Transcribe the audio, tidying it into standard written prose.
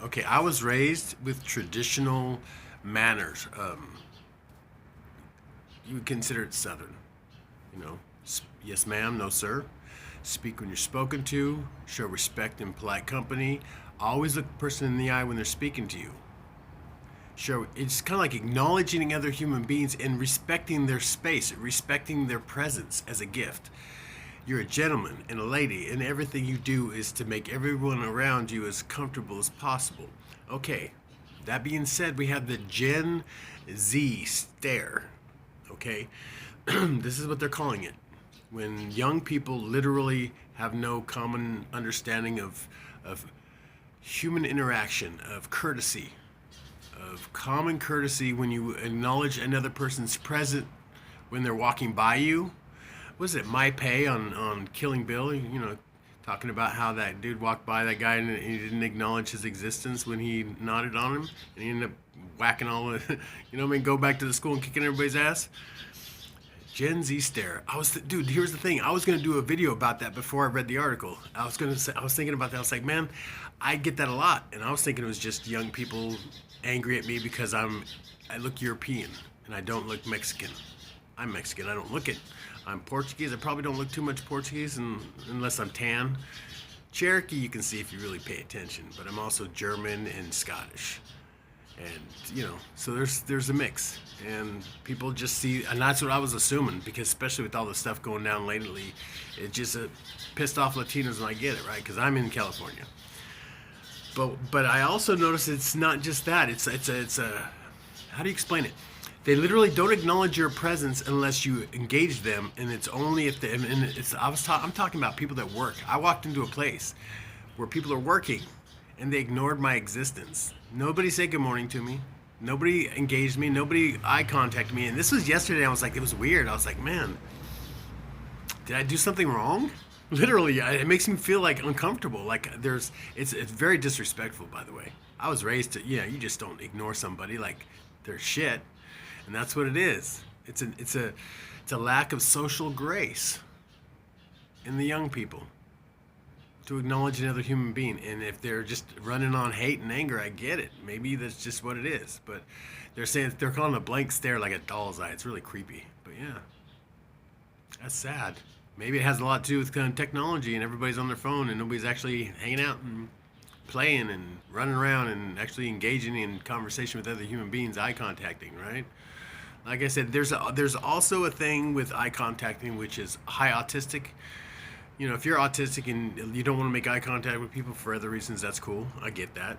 Okay, I was raised with traditional manners. You would consider it Southern. You know, yes, ma'am, no, sir. Speak when you're spoken to. Show respect in polite company. Always look the person in the eye when they're speaking to you. Show it's kind of like acknowledging other human beings and respecting their space, respecting their presence as a gift. You're a gentleman and a lady, and everything you do is to make everyone around you as comfortable as possible. Okay, that being said, we have the Gen Z stare. Okay, this is what they're calling it. When young people literally have no common understanding of human interaction, of courtesy, of common courtesy when you acknowledge another person's present when they're walking by you. Was it My Pay on Killing Bill? Talking about how that dude walked by that guy and he didn't acknowledge his existence when he nodded on him, and he ended up whacking all the, go back to the school and kicking everybody's ass. Gen Z stare. Dude. Here's the thing. I was gonna do a video about that before I read the article. I was thinking about that. I was like, man, I get that a lot, and I was thinking it was just young people angry at me because I look European and I don't look Mexican. I'm Mexican. I don't look it. I'm Portuguese. I probably don't look too much Portuguese unless I'm tan. Cherokee you can see if you really pay attention, but I'm also German and Scottish. And so there's a mix, and people just see, and that's what I was assuming, because especially with all the stuff going down lately, it just pissed off Latinos, and I get it, right? Because I'm in California. But I also noticed it's not just that. It's a how do you explain it? They literally don't acknowledge your presence unless you engage them, and it's only if they. And I'm talking about people that work. I walked into a place where people are working, and they ignored my existence. Nobody said good morning to me. Nobody engaged me. Nobody eye contacted me. And this was yesterday. I was like, it was weird. I was like, man, did I do something wrong? Literally, it makes me feel like uncomfortable. Like it's very disrespectful, by the way. I was raised to, you just don't ignore somebody like they're shit, and that's what it is. It's a lack of social grace in the young people to acknowledge another human being. And if they're just running on hate and anger, I get it. Maybe that's just what it is. But they're calling a blank stare like a doll's eye. It's really creepy. But yeah, that's sad. Maybe it has a lot to do with kind of technology, and everybody's on their phone and nobody's actually hanging out and playing and running around and actually engaging in conversation with other human beings, eye contacting, right? Like I said, there's also a thing with eye contacting, which is high autistic. If you're autistic and you don't want to make eye contact with people for other reasons, that's cool. I get that.